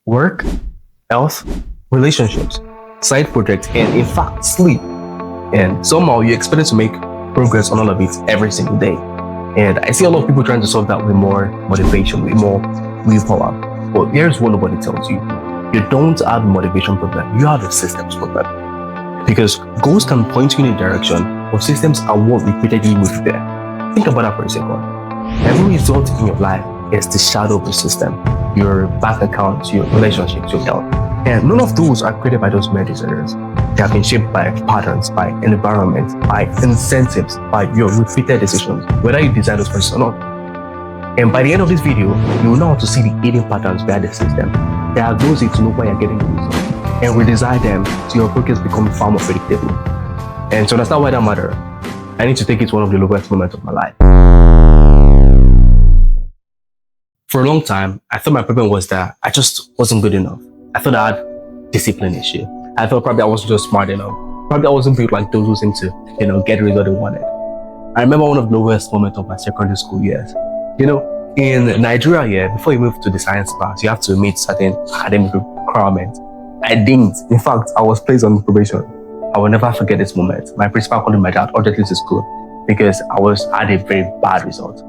work, health, relationships, side projects, and in fact, sleep. And somehow you're expected to make progress on all of it every single day. And I see a lot of people trying to solve that with more motivation, with more willpower. But here's what nobody tells you. You don't have a motivation problem, you have a systems problem. Because goals can point you in a direction, but systems are what repeatedly move you there. Think about that for a second. Every result in your life is the shadow of the system. Your bank accounts, your relationships, your health. And none of those are created by those mere desires. They have been shaped by patterns, by environment, by incentives, by your repeated decisions, whether you design those processes or not. And by the end of this video, you will know how to see the hidden patterns behind the system. Diagnose it to know why you're getting the results, and redesign them so your progress becomes far more predictable. And to understand why that matters, I need to take it to one of the lowest moments of my life. For a long time, I thought my problem was that I just wasn't good enough. I thought I had a discipline issue. I thought probably I wasn't just smart enough. Probably I wasn't built like those who seem to, get the result they wanted. I remember one of the lowest moments of my secondary school years. In Nigeria, before you move to the science class, you have to meet certain academic requirements. I didn't. In fact, I was placed on probation. I will never forget this moment. My principal called my dad urgently to school because I had a very bad result.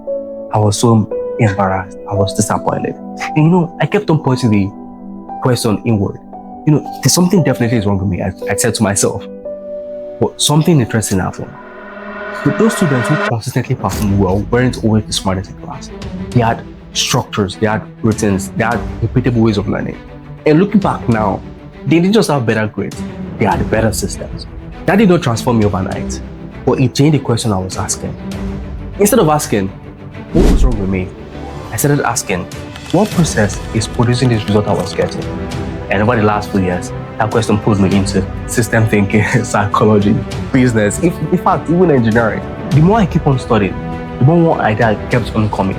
I was so embarrassed. I was disappointed. And I kept on pointing the question inward. There's something definitely is wrong with me, I said to myself. But something interesting happened. But those students who consistently performed well weren't always the smartest in class. They had structures, they had routines, they had repeatable ways of learning. And looking back now, they didn't just have better grades, they had better systems. That did not transform me overnight, but it changed the question I was asking. Instead of asking, what was wrong with me? I started asking, what process is producing this result I was getting? And over the last few years, that question pulled me into system thinking, psychology, business, in fact, even engineering. The more I keep on studying, the more one idea kept on coming.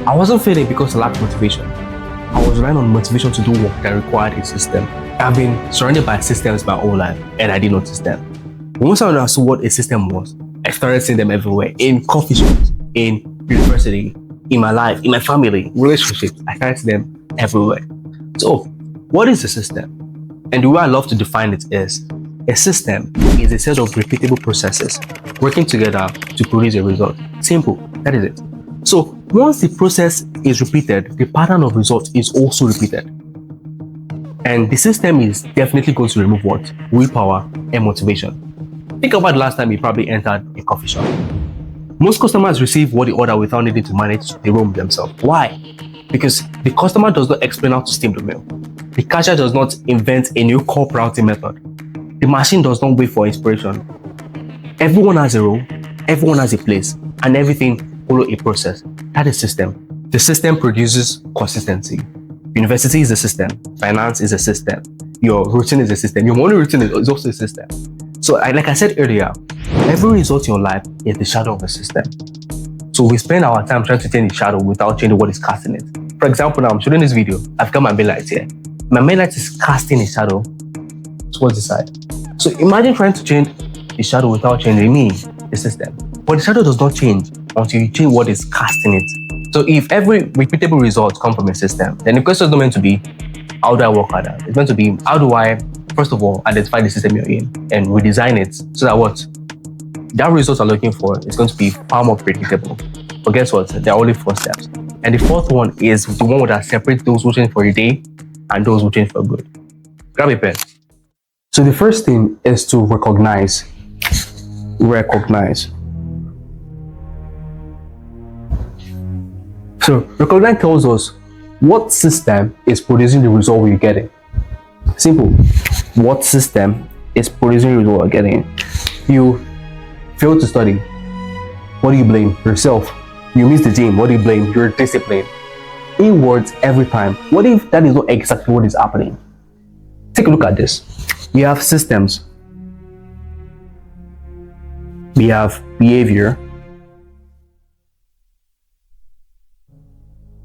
I wasn't failing because I lacked motivation. I was relying on motivation to do work that required a system. I've been surrounded by systems my whole life, and I didn't notice them. Once I understood what a system was, I started seeing them everywhere, in coffee shops, in university, in my life, in my family, relationships. I started seeing them everywhere. So, what is a system? And the way I love to define it is, a system is a set of repeatable processes working together to produce a result. Simple, that is it. So once the process is repeated, the pattern of results is also repeated. And the system is definitely going to remove what? Willpower and motivation. Think about the last time you probably entered a coffee shop. Most customers receive what they order without needing to manage the room themselves. Why? Because the customer does not explain how to steam the milk. The cashier does not invent a new cup routing method. The machine does not wait for inspiration. Everyone has a role, everyone has a place, and everything follows a process. That is system. The system produces consistency. University is a system. Finance is a system. Your routine is a system. Your money routine is also a system. So like I said earlier, every result in your life is the shadow of a system. So we spend our time trying to change the shadow without changing what is casting it. For example, now I'm shooting this video. I've got my main light here. My main light is casting a shadow towards the side. So imagine trying to change the shadow without changing the system. But the shadow does not change until you change what is casting it. So if every repeatable result comes from a system, then the question is not meant to be, how do I work harder? It's meant to be, how do I, first of all, identify the system you're in and redesign it so that that result I'm looking for is going to be far more predictable. But guess what? There are only 4 steps. And the 4th one is the one that separates those who change for a day and those who change for good. Grab a pen. So the first thing is to recognize. So recognize tells us what system is producing the result we're getting. Simple. What system is producing the result we're getting? You fail to study. What do you blame? Yourself. You miss the gym. What do you blame? Your discipline. In words every time. What if that is not exactly what is happening? Take a look at this. We have systems. We have behavior.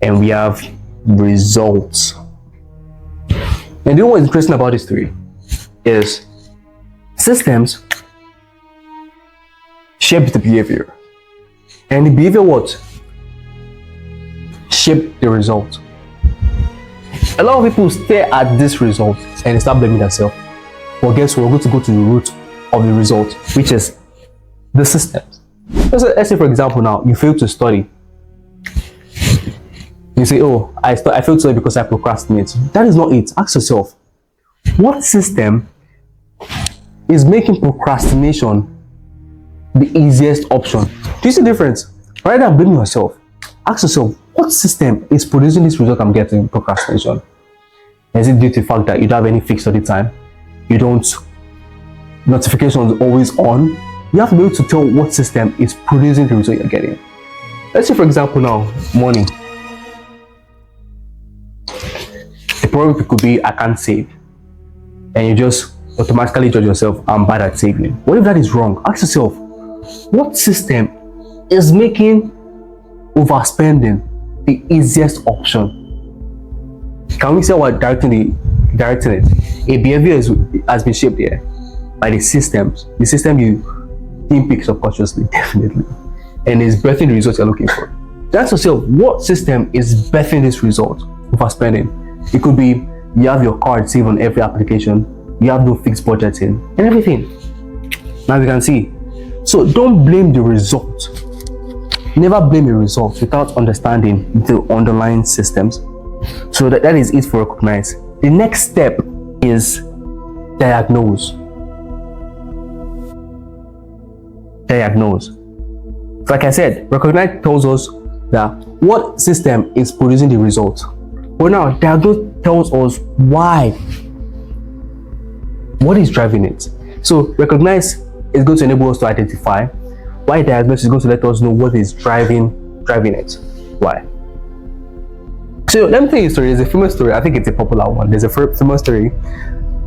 And we have results. And you know what's interesting about these 3 is systems shape the behavior. And the behavior shape the result. A lot of people stare at this result and they start blaming themselves. But guess what? We're going to go to the root of the result, which is the systems. Let's say, for example, now you fail to study. You say, oh, I failed to study because I procrastinate. That is not it. Ask yourself, what system is making procrastination the easiest option? Do you see the difference? Rather than blaming yourself, ask yourself, what system is producing this result I'm getting, procrastination? Is it due to the fact that you don't have any fixed study time? You don't, notifications always on? You have to be able to tell what system is producing the result you're getting. Let's say, for example, now, money. The problem could be, I can't save. And you just automatically judge yourself, I'm bad at saving. What if that is wrong? Ask yourself, what system is making overspending the easiest option? Can we say what directing it? A behavior has been shaped here by the systems. The system you think pick subconsciously, definitely. And is birthing the result you're looking for. Ask yourself, what system is birthing this result, overspending? It could be you have your card saved on every application, you have no fixed budgeting, and everything. Now you can see. So don't blame the result. Never blame a result without understanding the underlying systems. So that is it for recognize. The next step is diagnose. Diagnose. Like I said, recognize tells us that what system is producing the result. But now diagnose tells us why. What is driving it? So recognize is going to enable us to identify, why diagnose is going to let us know what is driving it. Why? So let me tell you a story. There's a famous story. I think it's a popular one. There's a famous story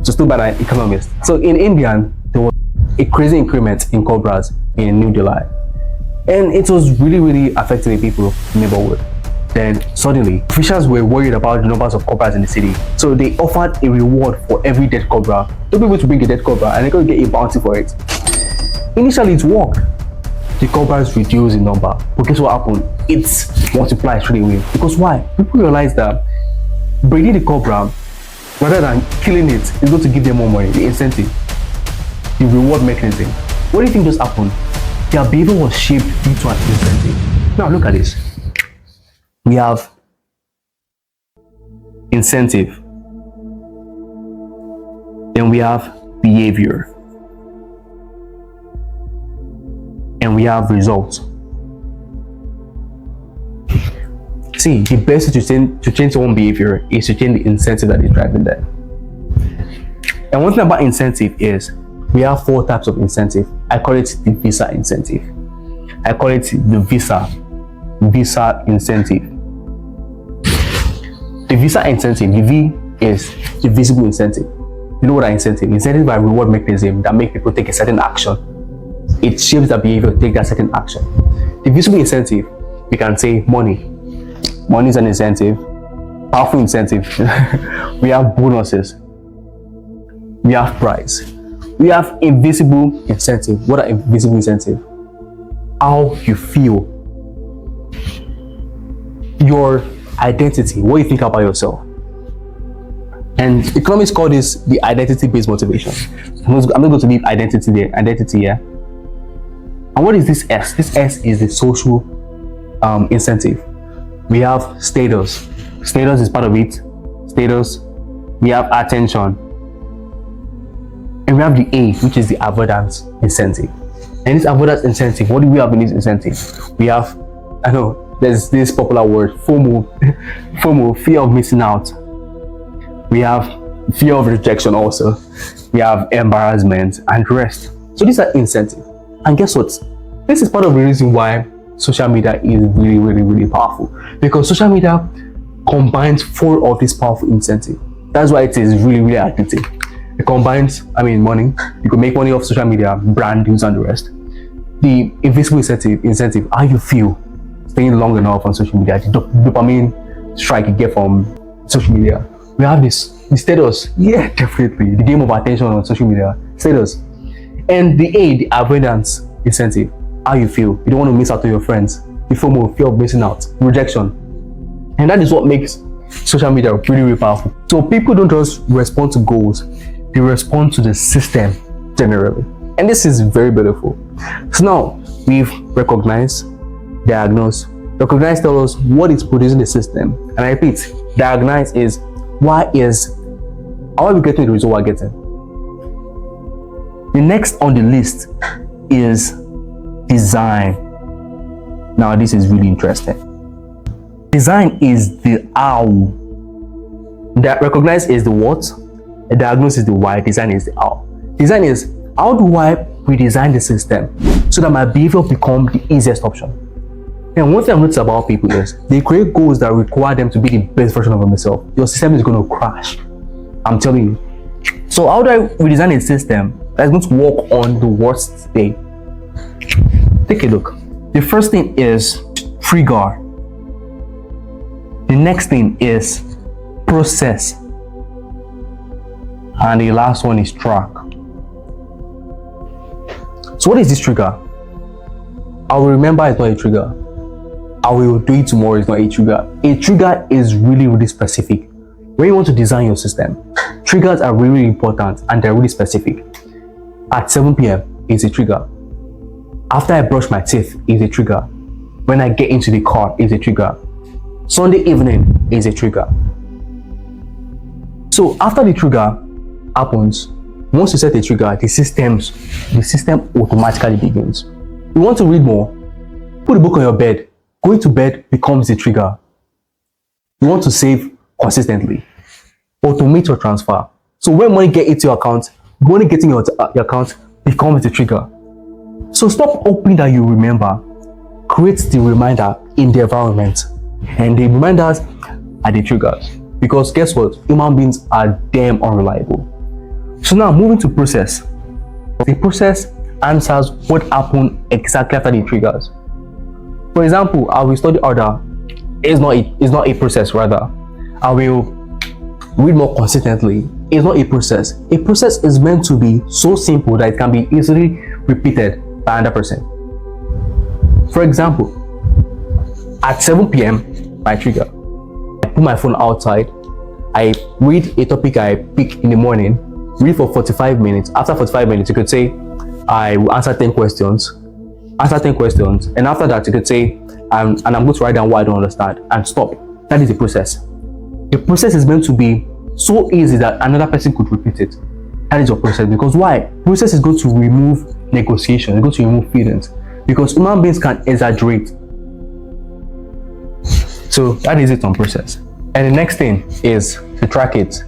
just told by an economist. So in India, there was a crazy increment in cobras in New Delhi, and it was really affecting the people of the neighborhood. Then suddenly, officials were worried about the numbers of cobras in the city, so they offered a reward for every dead cobra. They'll be able to bring a dead cobra, and they're going to get a bounty for it. Initially, it worked. The cobras reduced in number, but guess what happened? It multiplied straight away. Because why? People realized that breeding the cobra, rather than killing it, is going to give them more money. The incentive, the reward mechanism. What do you think just happened? Their behavior was shaped into an incentive. Now look at this. We have incentive, then we have behavior, and we have results. See, the best way to change someone's behavior is to change the incentive that is driving them. And one thing about incentive is we have 4 types of incentive. I call it the visa incentive. I call it the visa incentive. The visa incentive, the V is the visible incentive. You know what an incentive? Incentive by reward mechanism that make people take a certain action. It shapes their behavior to take that certain action. The visible incentive, we can say money. Money is an incentive, powerful incentive. We have bonuses. We have prize. We have invisible incentive. What are invisible incentive? How you feel. Your identity, what you think about yourself. And economists call this the identity-based motivation. I'm not going to leave identity here. And what is this S? This S is the social incentive. We have status. Status is part of it. Status. We have attention. And we have the A, which is the avoidance incentive. And this avoidance incentive, what do we have in this incentive? We have, I know, there's this popular word, FOMO. FOMO, fear of missing out. We have fear of rejection also. We have embarrassment and rest. So these are incentives. And guess what? This is part of the reason why social media is really powerful. Because social media combines 4 of these powerful incentives. That's why it is really addictive. It combines, money. You can make money off social media, brand deals and the rest. The invisible incentive, how you feel staying long enough on social media, the dopamine strike you get from social media. We have the status, yeah, definitely, the game of attention on social media, status. And the A, the avoidance incentive, how you feel. You don't want to miss out on your friends. The FOMO, fear of missing out, rejection. And that is what makes social media are really, really powerful. So people don't just respond to goals, they respond to the system generally. And this is very beautiful. So now we've recognized, diagnose. Recognize tells us what is producing the system. And I repeat, diagnose is how are we getting the result we're getting. The next on the list is design. Now this is really interesting. Design is the how. That recognize is the what, the diagnose is the why, design is the how. Design is how do I redesign the system so that my behavior become the easiest option. And one thing I've noticed about people is they create goals that require them to be the best version of themselves. Your system is going to crash. I'm telling you. So how do I redesign a system that's going to work on the worst day? Take a look. The first thing is trigger. The next thing is process. And the last one is track. So what is this trigger? I will remember it's not a trigger. I will do it tomorrow is not a trigger. A trigger is really, really specific. When you want to design your system, triggers are really, really important and they're really specific. At 7 p.m. is a trigger. After I brush my teeth is a trigger. When I get into the car is a trigger. Sunday evening is a trigger. So after the trigger happens, once you set a trigger, the system automatically begins. You want to read more? Put a book on your bed. Going to bed becomes the trigger. You want to save consistently. Automate your transfer. So when money gets into your account, money getting your account becomes the trigger. So stop hoping that you remember. Create the reminder in the environment. And the reminders are the triggers. Because guess what? Human beings are damn unreliable. So now moving to process. The process answers what happened exactly after the triggers. For example, I will study harder. It's not a process, rather. I will read more consistently. It's not a process. A process is meant to be so simple that it can be easily repeated by another person. For example, at 7 p.m. my trigger, I put my phone outside, I read a topic I pick in the morning, read for 45 minutes. After 45 minutes, you could say, I will answer 10 questions. And after that, you could say, I'm going to write down what I don't understand and stop. That is the process. The process is meant to be so easy that another person could repeat it. That is your process. Because why? Process is going to remove negotiation. It's going to remove feelings. Because human beings can exaggerate. So that is it on process. And the next thing is to track it.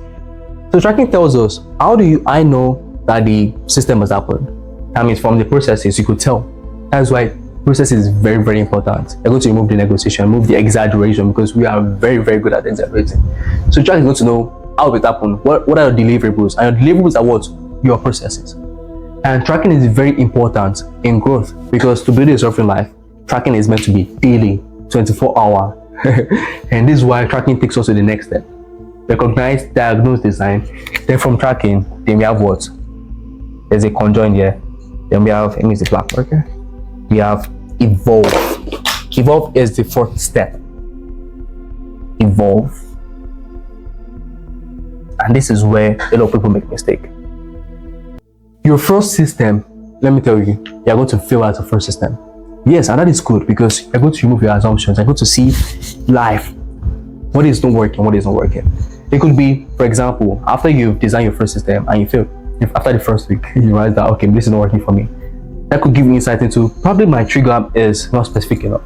So tracking tells us, how do I know that the system has happened? That means from the processes, you could tell. That's why process is very, very important. You're going to remove the negotiation, remove the exaggeration, because we are very, very good at exaggerating. So track is going to know how it happened. What are your deliverables? And your deliverables are what? Your processes. And tracking is very important in growth, because to build a suffering life, tracking is meant to be daily, 24-hour. And this is why tracking takes us to the next step. Recognize, diagnose, design. Then from tracking, then we have what? There's a conjoined here. Then we have, let me use the black marker. We have evolve. Evolve is the fourth step. Evolve. And this is where a lot of people make mistake. Your first system, let me tell you, you're going to fail at your first system. Yes, and that is good because you're going to remove your assumptions. You're going to see life. What is not working, what is not working. It could be, for example, after you've designed your first system and you fail, if after the first week you realize that, okay, this is not working for me. That could give you insight into probably my trigger is not specific enough.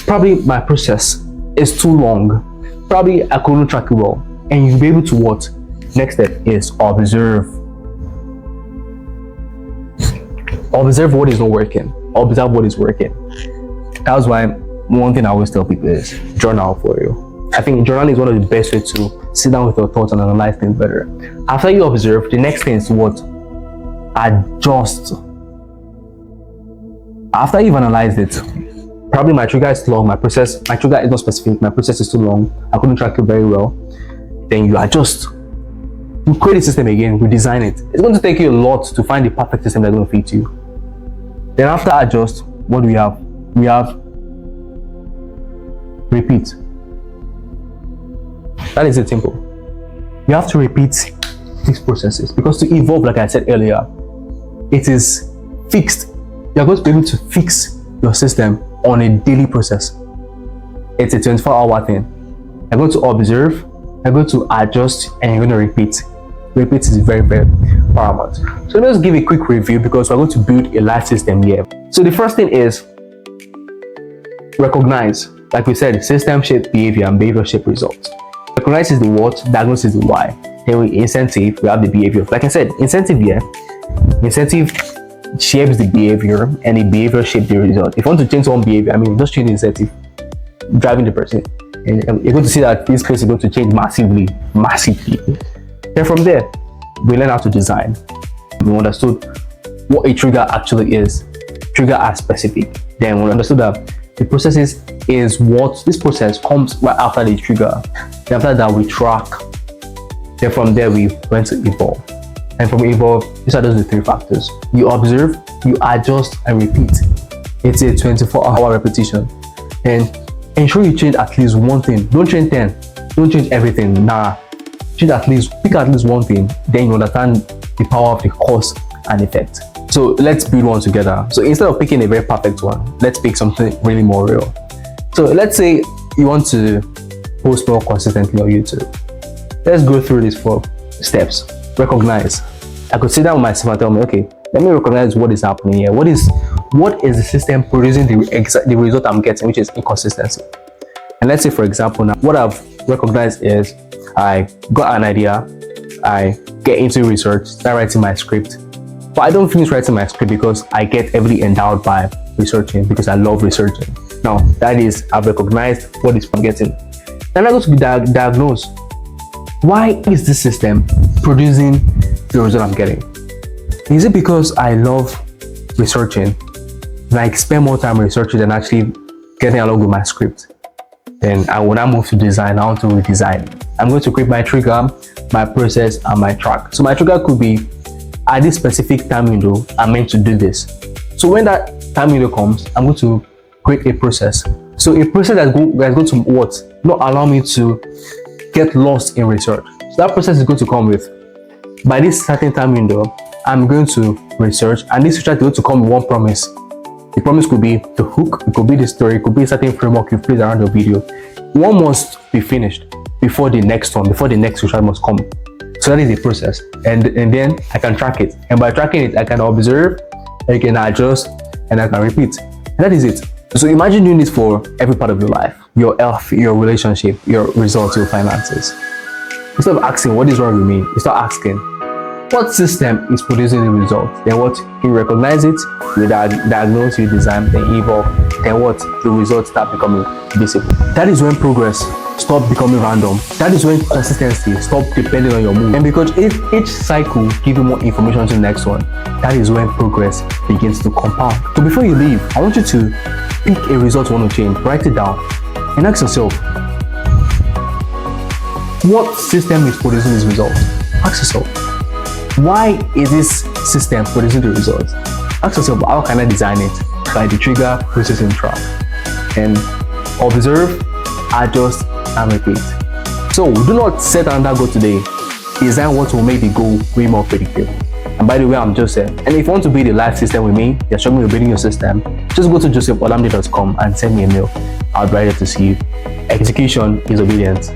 Probably my process is too long. Probably I couldn't track it well. And you'll be able to what? Next step is observe. Observe what is not working. Observe what is working. That's why one thing I always tell people is journal for you. I think journaling is one of the best ways to sit down with your thoughts and analyze things better. After you observe, the next thing is what? Adjust. After you've analyzed it, probably my trigger is too long, my trigger is not specific, my process is too long, I couldn't track it very well. Then you adjust. You create a system again, redesign it. It's going to take you a lot to find the perfect system that's going to fit you. Then after adjust, what do we have? We have repeat. That is it, simple. You have to repeat these processes because to evolve, like I said earlier, it is fixed. You're going to be able to fix your system on a daily process. It's a 24-hour thing. You're going to observe, you're going to adjust, and you're going to repeat. Repeat is very, very paramount. So let's give a quick review because we're going to build a life system here. So the first thing is recognize. Like we said, system shape behavior and behavior shape results. Recognize is the what, diagnose is the why. Then we incentive, we have the behavior. Like I said, incentive here, incentive shapes the behavior and the behavior shapes the result. If you want to change one behavior, just change the incentive, driving the person. And you're going to see that this case is going to change massively. Then from there, we learn how to design. We understood what a trigger actually is. Trigger as specific. Then we understood that the process is what this process comes right after the trigger. Then after that, we track. Then from there, we went to evolve. And from evolve, these are those the three factors. You observe, you adjust, and repeat. It's a 24-hour repetition. And ensure you change at least one thing. Don't change 10. Don't change everything. Nah. Pick at least one thing. Then you understand the power of the cause and effect. So let's build one together. So instead of picking a very perfect one, let's pick something really more real. So let's say you want to post more consistently on YouTube. Let's go through these 4 steps. Recognize. I could sit down with myself and tell me, okay, let me recognize what is happening here. What is the system producing the result I'm getting, which is inconsistency. And let's say, for example, now what I've recognized is I got an idea, I get into research, start writing my script, but I don't finish writing my script because I get heavily endowed by researching because I love researching. Now that is, I've recognized what is I'm getting. Then I go to diagnose. Why is this system producing the result I'm getting? Is it because I love researching, like spend more time researching than actually getting along with my script? Then I will now move to design. I want to redesign. I'm going to create my trigger, my process, and my track. So my trigger could be at this specific time window, I'm meant to do this. So when that time window comes, I'm going to create a process. So a process that's going to what? Not allow me to get lost in research. So that process is going to come with, by this certain time window, I'm going to research, and this research is going to come with one promise. The promise could be the hook, it could be the story, it could be a certain framework you've placed around your video. One must be finished before the next research must come. So that is the process. And then I can track it. And by tracking it, I can observe, I can adjust, and I can repeat. And that is it. So imagine doing this for every part of your life. Your health, your relationship, your results, your finances. Instead of asking, what is wrong with me? You start asking, what system is producing the result? Then what? You recognize it, you diagnose, you design, then evolve. Then what? The results start becoming visible. That is when progress stop becoming random. That is when consistency stop depending on your mood. And because each cycle gives you more information to the next one, that is when progress begins to compound. So before you leave, I want you to pick a result you want to change, write it down, and ask yourself, what system is producing this result? Ask yourself, why is this system producing the results? Ask yourself, how can I design it? By the trigger, process, and track. And observe, adjust, and repeat. So do not set another goal today. Design what will make the goal way more predictable. And by the way, I'm Joseph. And if you want to build a life system with me, you're struggling with building your system, just go to josepholamide.com and send me a mail. I'll be ready to see you. Execution is obedience.